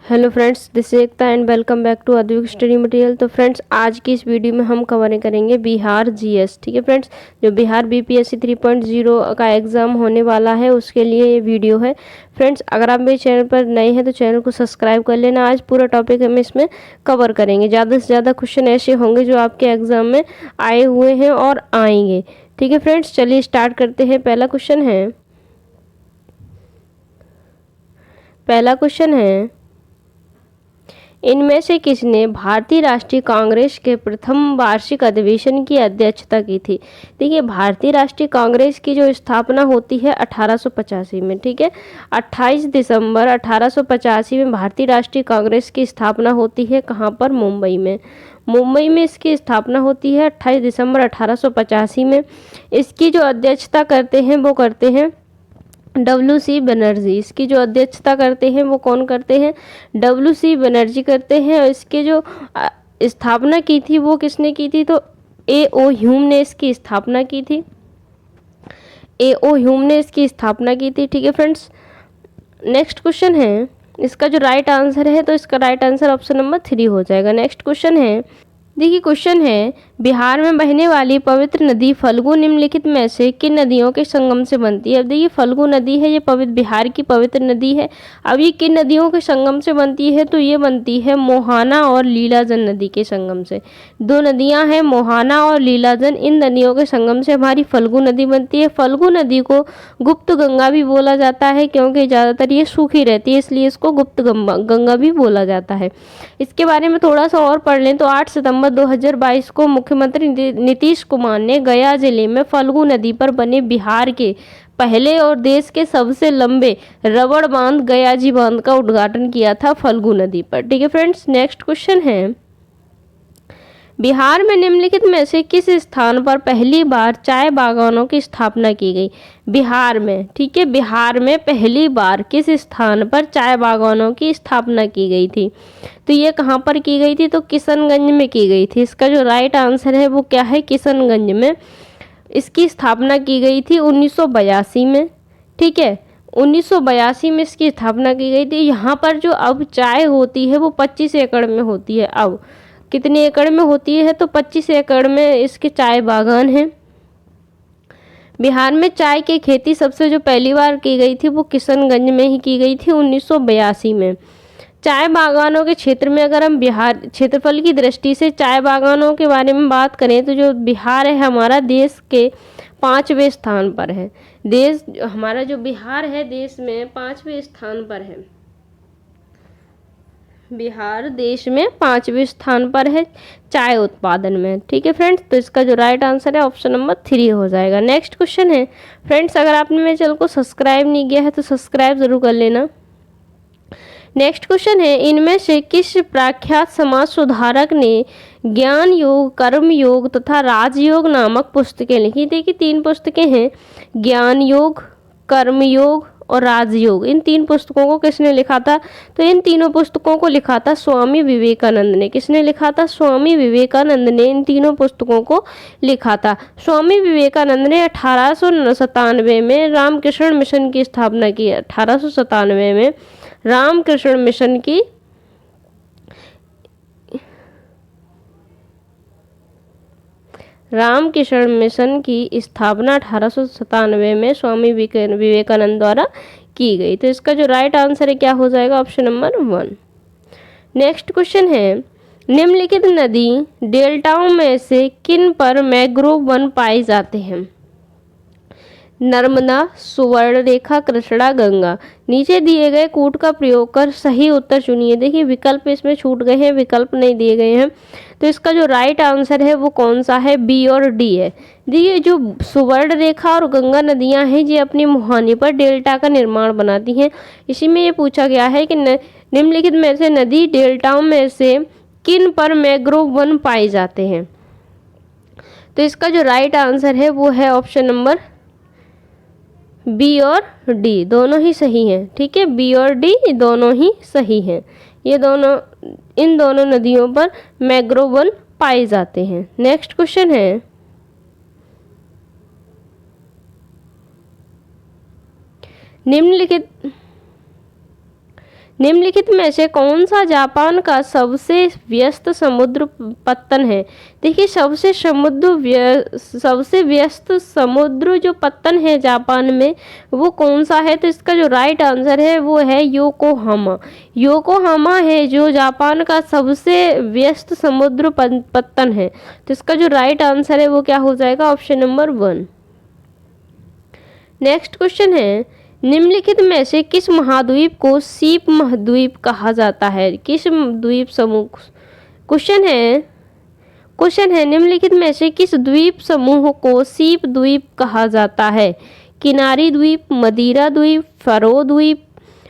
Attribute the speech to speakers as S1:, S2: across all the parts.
S1: Hello friends, this is Ekta and welcome back to Advik study material. तो friends, आज की इस वीडियो में हम कवर करेंगे बिहार जीएस। ठीक है फ्रेंड्स, जो बिहार बीपीएससी 3.0 का एग्ज़ाम होने वाला है उसके लिए ये वीडियो है। फ्रेंड्स, अगर आप मेरे चैनल पर नए हैं तो चैनल को सब्सक्राइब कर लेना। आज पूरा टॉपिक हम इसमें कवर करेंगे। ज़्यादा से ज़्यादा क्वेश्चन ऐसे होंगे जो आपके एग्ज़ाम में आए हुए हैं और आएंगे। ठीक है फ्रेंड्स, चलिए स्टार्ट करते हैं। पहला क्वेश्चन है इनमें से किसने भारतीय राष्ट्रीय कांग्रेस के प्रथम वार्षिक अधिवेशन की अध्यक्षता की थी। देखिए, भारतीय राष्ट्रीय कांग्रेस की जो स्थापना होती है 1885 में। ठीक है, 28 दिसंबर 1885 में भारतीय राष्ट्रीय कांग्रेस की स्थापना होती है। कहाँ पर? मुंबई में। मुंबई में इसकी स्थापना होती है 28 दिसंबर 1885 में। इसकी जो अध्यक्षता करते हैं वो करते हैं WC बनर्जी। इसकी जो अध्यक्षता करते हैं वो कौन करते हैं? WC बनर्जी करते हैं। और इसके जो स्थापना की थी वो किसने की थी? तो A.O. ह्यूम ने इसकी स्थापना की थी। A.O. ह्यूम ने इसकी स्थापना की थी। ठीक है फ्रेंड्स, नेक्स्ट क्वेश्चन है, इसका जो राइट आंसर है तो इसका राइट आंसर ऑप्शन नंबर 3 हो जाएगा। नेक्स्ट क्वेश्चन है, देखिए क्वेश्चन है, बिहार में बहने वाली पवित्र नदी फल्गु निम्नलिखित में से किन नदियों के संगम से बनती है। अब देखिए, फल्गु नदी है, ये बिहार की पवित्र नदी है। अब ये किन नदियों के संगम से बनती है? तो ये बनती है मोहाना और लीलाजन नदी के संगम से। दो नदियां हैं, मोहाना और लीलाजन। इन नदियों के संगम से हमारी फल्गु नदी बनती है। फल्गु नदी को गुप्त गंगा भी बोला जाता है, क्योंकि ज़्यादातर ये सूखी रहती है, इसलिए इसको गुप्त गंगा भी बोला जाता है। इसके बारे में थोड़ा सा और पढ़ लें तो 8 सितंबर 2022 को मुख्यमंत्री नीतीश कुमार ने गया जिले में फल्गु नदी पर बने बिहार के पहले और देश के सबसे लंबे रबड़ बांध गयाजी बांध का उद्घाटन किया था फल्गु नदी पर। ठीक है फ्रेंड्स, नेक्स्ट क्वेश्चन है, बिहार में निम्नलिखित में से किस स्थान पर पहली बार चाय बागानों की स्थापना की गई? बिहार में, ठीक है, बिहार में पहली बार किस स्थान पर चाय बागानों की स्थापना की गई थी? तो ये कहाँ पर की गई थी? तो किशनगंज में की गई थी। इसका जो राइट आंसर है वो क्या है? किशनगंज में इसकी स्थापना की गई थी 1982 में। ठीक है, 1982 में इसकी स्थापना की गई थी। यहाँ पर जो अब चाय होती है वो 25 एकड़ में होती है। अब कितने एकड़ में होती है? तो 25 एकड़ में इसके चाय बागान हैं। बिहार में चाय की खेती सबसे जो पहली बार की गई थी वो किशनगंज में ही की गई थी 1982 में। चाय बागानों के क्षेत्र में अगर हम बिहार क्षेत्रफल की दृष्टि से चाय बागानों के बारे में बात करें तो जो बिहार है हमारा देश के 5वें स्थान पर है। हमारा जो बिहार है देश में 5वें स्थान पर है। बिहार देश में 5वें स्थान पर है चाय उत्पादन में। ठीक है फ्रेंड्स, तो इसका जो राइट आंसर है ऑप्शन नंबर 3 हो जाएगा। नेक्स्ट क्वेश्चन है, फ्रेंड्स अगर आपने मेरे चैनल को सब्सक्राइब नहीं किया है तो सब्सक्राइब जरूर कर लेना। नेक्स्ट क्वेश्चन है, इनमें से किस प्रख्यात समाज सुधारक ने ज्ञान योग, कर्म योग तथा राजयोग नामक पुस्तकें लिखी? देखिए 3 पुस्तकें हैं, ज्ञान योग, कर्म योग और राजयोग। इन 3 पुस्तकों को किसने लिखा था? तो इन तीनों पुस्तकों को लिखा था स्वामी विवेकानंद ने। किसने लिखा था? स्वामी विवेकानंद ने इन तीनों पुस्तकों को लिखा था। स्वामी विवेकानंद ने 1897 में रामकृष्ण मिशन की स्थापना की। 1897 में रामकृष्ण मिशन की स्थापना 1897 में स्वामी विवेकानंद द्वारा की गई। तो इसका जो राइट आंसर है क्या हो जाएगा? Option number 1। नेक्स्ट क्वेश्चन है, निम्नलिखित नदी डेल्टाओं में से किन पर मैंग्रोव वन पाए जाते हैं? नर्मदा, सुवर्णरेखा, कृष्णा, गंगा। नीचे दिए गए कूट का प्रयोग कर सही उत्तर चुनिए। देखिए विकल्प इसमें छूट गए हैं, विकल्प नहीं दिए गए हैं। तो इसका जो राइट आंसर है वो कौन सा है? बी और डी है। देखिए जो सुवर्णरेखा और गंगा नदियां हैं ये अपनी मुहाने पर डेल्टा का निर्माण बनाती हैं। इसी में ये पूछा गया है कि निम्नलिखित में से नदी डेल्टाओं में से किन पर मैंग्रोव वन पाए जाते हैं? तो इसका जो राइट आंसर है वो है ऑप्शन नंबर बी और डी, दोनों ही सही हैं। ठीक है, बी और डी दोनों ही सही हैं। इन दोनों नदियों पर मैंग्रोव वन पाए जाते हैं। नेक्स्ट क्वेश्चन है, निम्नलिखित में से कौन सा जापान का सबसे व्यस्त समुद्र पत्तन है? देखिए सबसे व्यस्त समुद्र जो पत्तन है जापान में वो कौन सा है? तो इसका जो राइट आंसर है वो है योकोहामा। योकोहामा है जो जापान का सबसे व्यस्त समुद्र पत्तन है। तो इसका जो राइट आंसर है वो क्या हो जाएगा? Option number 1। नेक्स्ट क्वेश्चन है, निम्नलिखित में से किस महाद्वीप को सीप महाद्वीप कहा जाता है? किस द्वीप समूह क्वेश्चन है निम्नलिखित में से किस द्वीप समूह को सीप द्वीप कहा जाता है? किनारी द्वीप, मदिरा द्वीप, फरो द्वीप,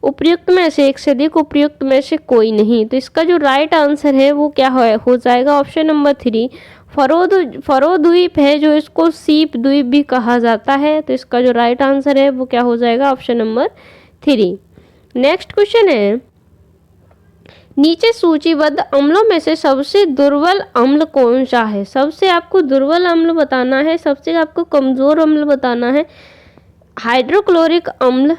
S1: उपयुक्त में से एक से अधिक, उपयुक्त में से कोई नहीं। तो इसका जो राइट आंसर है वो क्या हो जाएगा? ऑप्शन नंबर 3 फरो द्वीप है जो इसको सीप द्वीप भी कहा जाता है। तो इसका जो राइट आंसर है वो क्या हो जाएगा? Option number 3। नेक्स्ट क्वेश्चन है, नीचे सूचीबद्ध अम्लों में से सबसे दुर्बल अम्ल कौन सा है? सबसे आपको दुर्बल अम्ल बताना है, सबसे आपको कमजोर अम्ल बताना है। हाइड्रोक्लोरिक अम्ल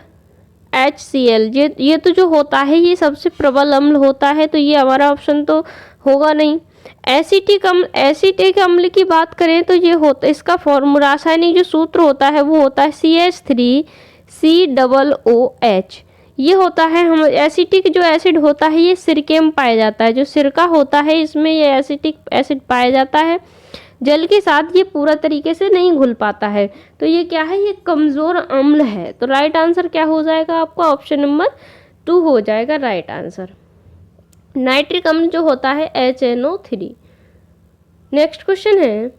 S1: HCl, ये तो जो होता है ये सबसे प्रबल अम्ल होता है, तो ये हमारा ऑप्शन तो होगा नहीं। एसिटिक अम्ल की बात करें तो ये होता, इसका फॉर्मूला रासायनिक जो सूत्र होता है वो होता है CH3COOH। ये होता है हम एसिटिक जो एसिड होता है ये सिरके में पाया जाता है। जो सिरका होता है इसमें ये एसिटिक एसिड पाया जाता है। जल के साथ ये पूरा तरीके से नहीं घुल पाता है, तो ये क्या है? ये कमज़ोर अम्ल है। तो राइट आंसर क्या हो जाएगा आपका? ऑप्शन नंबर 2 हो जाएगा राइट आंसर। नाइट्रिक अम्ल जो होता है HNO3। नेक्स्ट क्वेश्चन है,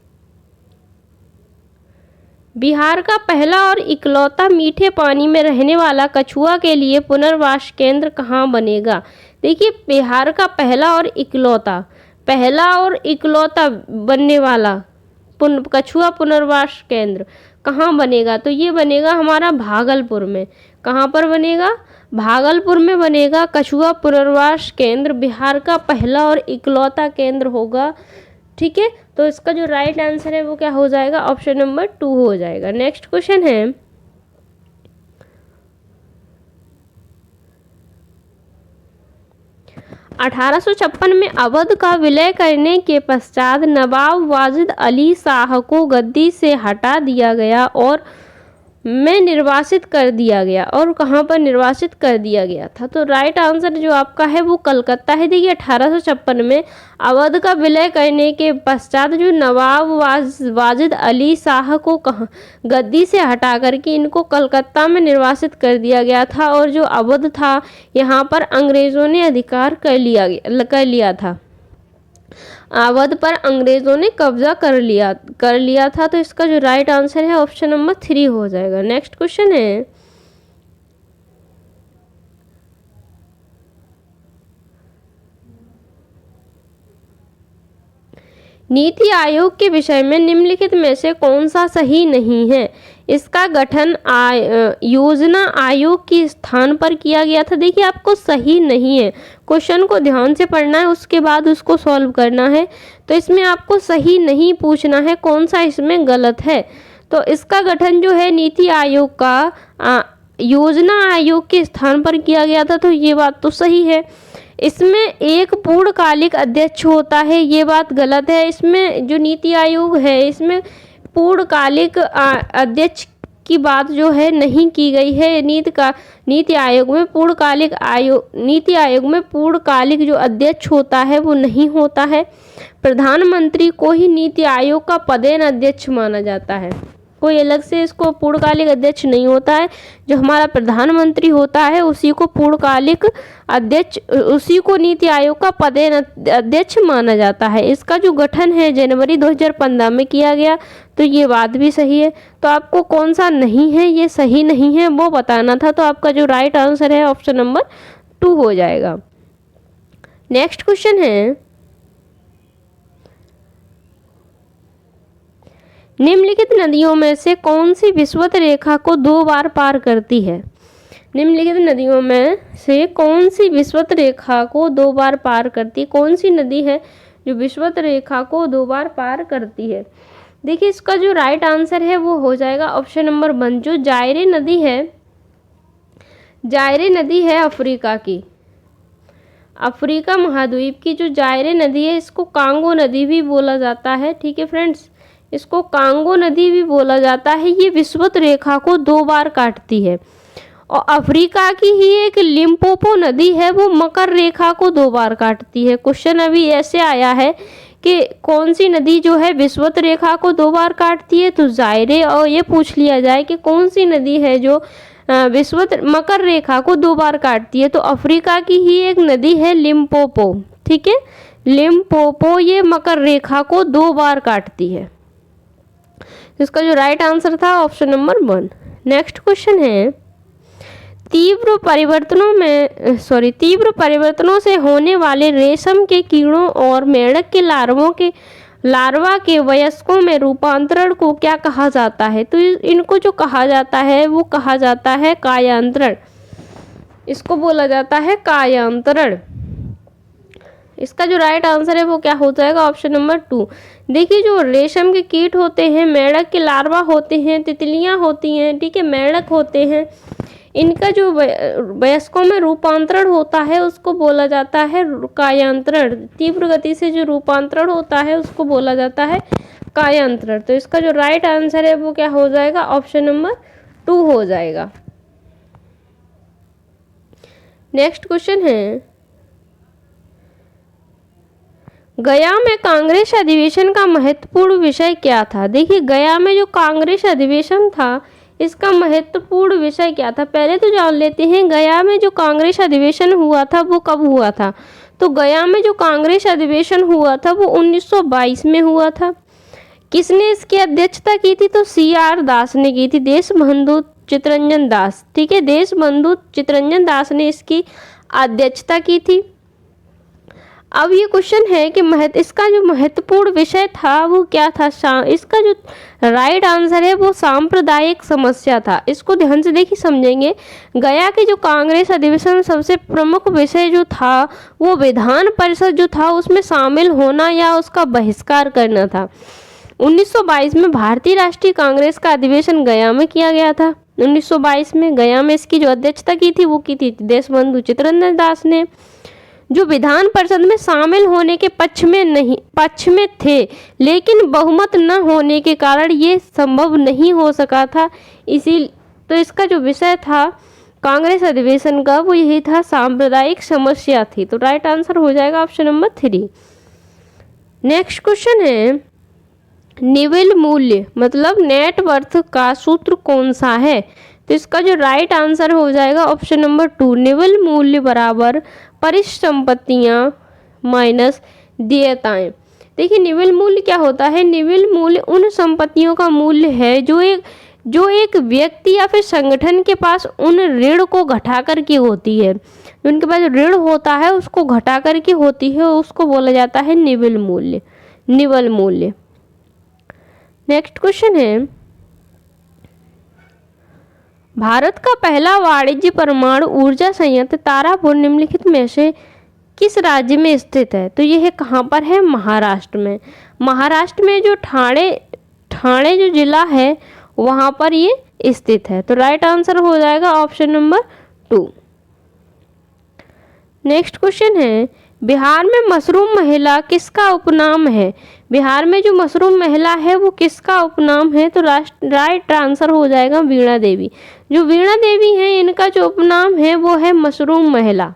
S1: बिहार का पहला और इकलौता मीठे पानी में रहने वाला कछुआ के लिए पुनर्वास केंद्र कहाँ बनेगा? देखिए बिहार का पहला और इकलौता बनने वाला कछुआ पुनर्वास केंद्र कहाँ बनेगा? तो ये बनेगा हमारा भागलपुर में। कहाँ पर बनेगा? भागलपुर में बनेगा कछुआ पुनर्वास केंद्र, बिहार का पहला और इकलौता केंद्र होगा। ठीक है, तो इसका जो राइट आंसर है वो क्या हो जाएगा? ऑप्शन नंबर 2 हो जाएगा। नेक्स्ट क्वेश्चन है, (1856) में अवध का विलय करने के पश्चात नवाब वाजिद अली शाह को गद्दी से हटा दिया गया और में निर्वासित कर दिया गया। और कहाँ पर निर्वासित कर दिया गया था? तो राइट आंसर जो आपका है वो कलकत्ता है। देखिए 1856 में अवध का विलय करने के पश्चात जो नवाब वाजिद अली शाह को गद्दी से हटा करके इनको कलकत्ता में निर्वासित कर दिया गया था, और जो अवध था यहाँ पर अंग्रेज़ों ने अधिकार कर लिया था। अवध पर अंग्रेजों ने कब्जा कर लिया था। तो इसका जो राइट आंसर है ऑप्शन नंबर 3 हो जाएगा। नेक्स्ट क्वेश्चन है, नीति आयोग के विषय में निम्नलिखित में से कौन सा सही नहीं है? इसका गठन योजना आयोग के स्थान पर किया गया था। देखिए आपको सही नहीं है, क्वेश्चन को ध्यान से पढ़ना है, उसके बाद उसको सॉल्व करना है। तो इसमें आपको सही नहीं पूछना है, कौन सा इसमें गलत है। तो इसका गठन जो है नीति आयोग का योजना आयोग के स्थान पर किया गया था, तो ये बात तो सही है। इसमें एक पूर्णकालिक अध्यक्ष होता है, ये बात गलत है। इसमें जो नीति आयोग है इसमें पूर्णकालिक अध्यक्ष की बात जो है नहीं की गई है। नीति आयोग में पूर्णकालिक जो अध्यक्ष होता है वो नहीं होता है। प्रधानमंत्री को ही नीति आयोग का पदेन अध्यक्ष माना जाता है, कोई अलग से इसको पूर्णकालिक अध्यक्ष नहीं होता है। जो हमारा प्रधानमंत्री होता है उसी को पूर्णकालिक अध्यक्ष, उसी को नीति आयोग का पदेन अध्यक्ष माना जाता है। इसका जो गठन है जनवरी 2015 में किया गया, तो ये बात भी सही है। तो आपको कौन सा नहीं है, ये सही नहीं है वो बताना था। तो आपका जो राइट आंसर है ऑप्शन नंबर 2 हो जाएगा। नेक्स्ट क्वेश्चन है, निम्नलिखित नदियों में से कौन सी विषुवत रेखा को 2 बार पार करती है? निम्नलिखित नदियों में से कौन सी विषुवत रेखा को 2 बार पार करती? कौन सी नदी है जो विषुवत रेखा को 2 बार पार करती है? देखिए इसका जो राइट आंसर है वो हो जाएगा ऑप्शन नंबर 1, जो जायरे नदी है अफ्रीका की। अफ्रीका महाद्वीप की जो जायरे नदी है इसको कांगो नदी भी बोला जाता है। ठीक है फ्रेंड्स, इसको कांगो नदी भी बोला जाता है। ये विषुवत रेखा को 2 बार काटती है। और अफ्रीका की ही एक लिम्पोपो नदी है, वो मकर रेखा को 2 बार काटती है। क्वेश्चन अभी ऐसे आया है कि कौन सी नदी जो है विषुवत रेखा को 2 बार काटती है, तो जायरे, और ये पूछ लिया जाए कि कौन सी नदी है जो विषुवत मकर रेखा को 2 बार काटती है, तो अफ्रीका की ही एक नदी है लिम्पोपो। ठीक है, लिम्पोपो ये मकर रेखा को 2 बार काटती है। इसका जो राइट आंसर था ऑप्शन नंबर 1। नेक्स्ट क्वेश्चन है, तीव्र परिवर्तनों से होने वाले रेशम के कीड़ों और मेंढक के लार्वा के वयस्कों में रूपांतरण को क्या कहा जाता है? तो इनको जो कहा जाता है वो कहा जाता है कायांतरण। इसको बोला जाता है कायांतरण। इसका जो राइट आंसर है वो क्या हो जाएगा? Option number 2। देखिए, जो रेशम के कीट होते हैं, मेंढक के लार्वा होते हैं, तितलियां होती हैं, ठीक है, मेंढक होते हैं, इनका जो वयस्कों में रूपांतरण होता है उसको बोला जाता है कायांतरण। तीव्र गति से जो रूपांतरण होता है उसको बोला जाता है कायांतरण। तो इसका जो राइट आंसर है वो क्या हो जाएगा? ऑप्शन नंबर 2 हो जाएगा। नेक्स्ट क्वेश्चन है, गया में कांग्रेस अधिवेशन का महत्वपूर्ण विषय क्या था? देखिए, गया में जो कांग्रेस अधिवेशन था इसका महत्वपूर्ण विषय क्या था? पहले तो जान लेते हैं गया में जो कांग्रेस अधिवेशन हुआ था वो कब हुआ था। तो गया में जो कांग्रेस अधिवेशन हुआ था वो 1922 में हुआ था। किसने इसकी अध्यक्षता की थी? तो CR दास ने की थी, देशबंधु चित्तरंजन दास। ठीक है, देशबंधु चित्तरंजन दास ने इसकी अध्यक्षता की थी। अब ये क्वेश्चन है कि इसका जो महत्वपूर्ण विषय था वो क्या था? इसका जो राइट आंसर है वो सांप्रदायिक समस्या था। इसको ध्यान से देखिए, समझेंगे। गया के जो कांग्रेस अधिवेशन सबसे प्रमुख विषय जो था वो विधान परिषद जो था उसमें शामिल होना या उसका बहिष्कार करना था। 1922 में भारतीय राष्ट्रीय कांग्रेस का अधिवेशन गया में किया गया था। 1922 में गया में इसकी जो अध्यक्षता की थी वो की थी देशबंधु चित्तरंजन दास ने, जो विधान परिषद में शामिल होने के पक्ष में थे, लेकिन बहुमत न होने के कारण ये संभव नहीं हो सका था। तो इसका जो विषय था कांग्रेस अधिवेशन का वो यही था, सांप्रदायिक समस्या थी। तो राइट आंसर हो जाएगा ऑप्शन नंबर 3। नेक्स्ट क्वेश्चन है, निविल मूल्य मतलब नेटवर्थ का सूत्र कौन सा है? तो इसका जो राइट आंसर हो जाएगा ऑप्शन नंबर 2। निविल मूल्य बराबर परिसंपत्तियां माइनस देयताएं। देखिए, निविल मूल्य क्या होता है? निविल मूल्य उन संपत्तियों का मूल्य है जो एक व्यक्ति या फिर संगठन के पास उन ऋण को घटा करके होती है। जो उनके पास ऋण होता है उसको घटा करके होती है, उसको बोला जाता है निविल मूल्य। नेक्स्ट क्वेश्चन है, भारत का पहला वाणिज्य परमाणु ऊर्जा संयंत्र तारापुर निम्नलिखित में से किस राज्य में स्थित है? तो यह कहाँ पर है? महाराष्ट्र में। महाराष्ट्र में जो ठाणे जो जिला है वहाँ पर ये स्थित है। तो राइट आंसर हो जाएगा ऑप्शन नंबर 2। नेक्स्ट क्वेश्चन है, बिहार में मशरूम महिला किसका उपनाम है? बिहार में जो मशरूम महिला है वो किसका उपनाम है? तो राइट आंसर हो जाएगा वीणा देवी। जो वीणा देवी हैं इनका जो उपनाम है वो है मशरूम महिला।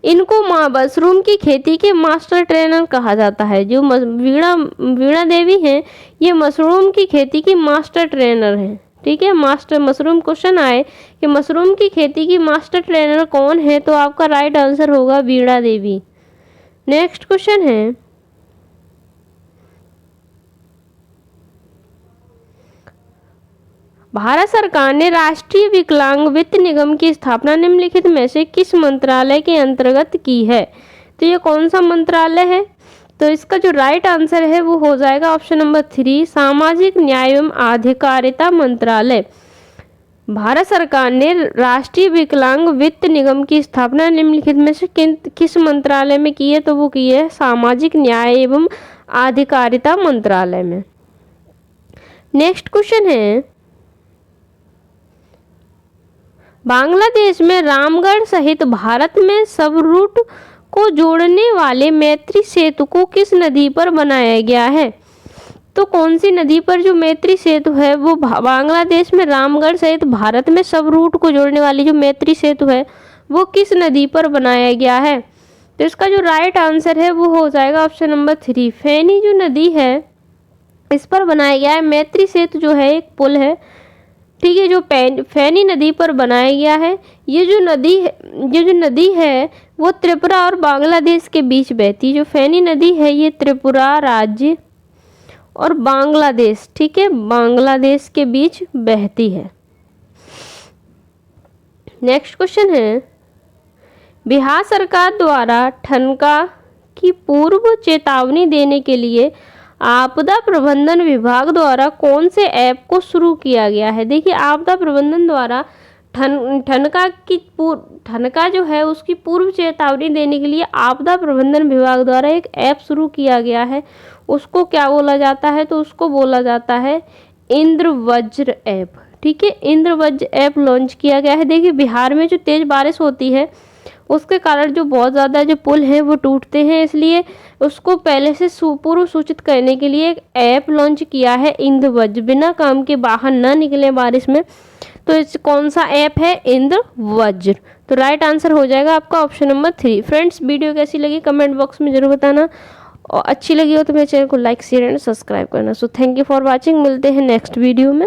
S1: इनको मशरूम की खेती के मास्टर ट्रेनर कहा जाता है। जो वीणा देवी हैं ये मशरूम की खेती की मास्टर ट्रेनर हैं। ठीक है, मास्टर मशरूम क्वेश्चन आए कि मशरूम की खेती की मास्टर ट्रेनर कौन है, तो आपका राइट आंसर होगा वीणा देवी। नेक्स्ट क्वेश्चन है, भारत सरकार ने राष्ट्रीय विकलांग वित्त निगम की स्थापना निम्नलिखित में से किस मंत्रालय के अंतर्गत की है? तो ये कौन सा मंत्रालय है? तो इसका जो राइट आंसर है वो हो जाएगा ऑप्शन नंबर 3, सामाजिक न्याय एवं अधिकारिता मंत्रालय। भारत सरकार ने राष्ट्रीय विकलांग वित्त निगम की स्थापना निम्नलिखित में से किस मंत्रालय में की है? तो वो की है सामाजिक न्याय एवं अधिकारिता मंत्रालय में। नेक्स्ट क्वेश्चन है, बांग्लादेश में रामगढ़ सहित भारत में सब रूट को जोड़ने वाले मैत्री सेतु को किस नदी पर बनाया गया है? तो कौन सी नदी पर जो मैत्री सेतु है वो बांग्लादेश में रामगढ़ सहित भारत में सब रूट को जोड़ने वाली जो मैत्री सेतु है वो किस नदी पर बनाया गया है? तो इसका जो राइट आंसर है वो हो जाएगा ऑप्शन नंबर 3, फेनी जो नदी है इस पर बनाया गया है। मैत्री सेतु जो है एक पुल है, ठीक है, जो फेनी नदी पर बनाया गया है। ये जो नदी है वो त्रिपुरा और बांग्लादेश के बीच बहती है। जो फेनी नदी है ये त्रिपुरा राज्य और बांग्लादेश, ठीक है, बांग्लादेश के बीच बहती है। नेक्स्ट क्वेश्चन है, बिहार सरकार द्वारा ठनका की पूर्व चेतावनी देने के लिए आपदा प्रबंधन विभाग द्वारा कौन से ऐप को शुरू किया गया है? देखिए, आपदा प्रबंधन द्वारा ठनका जो है उसकी पूर्व चेतावनी देने के लिए आपदा प्रबंधन विभाग द्वारा एक ऐप शुरू किया गया है। उसको क्या बोला जाता है? तो उसको बोला जाता है इंद्रवज्र ऐप, ठीक है, इंद्रवज्र ऐप लॉन्च किया गया है। देखिए, बिहार में जो तेज बारिश होती है उसके कारण जो बहुत ज़्यादा जो पुल हैं वो टूटते हैं, इसलिए उसको पहले से पूर्व सूचित करने के लिए एक ऐप लॉन्च किया है इंद्रवज्र। बिना काम के बाहर ना निकले बारिश में, तो इस कौन सा ऐप है? इंद्रवज्र। तो राइट आंसर हो जाएगा आपका ऑप्शन नंबर 3। फ्रेंड्स, वीडियो कैसी लगी कमेंट बॉक्स में जरूर बताना, और अच्छी लगी हो तो मेरे चैनल को लाइक शेयर एंड सब्सक्राइब करना। So thank you for watching, मिलते हैं नेक्स्ट वीडियो में।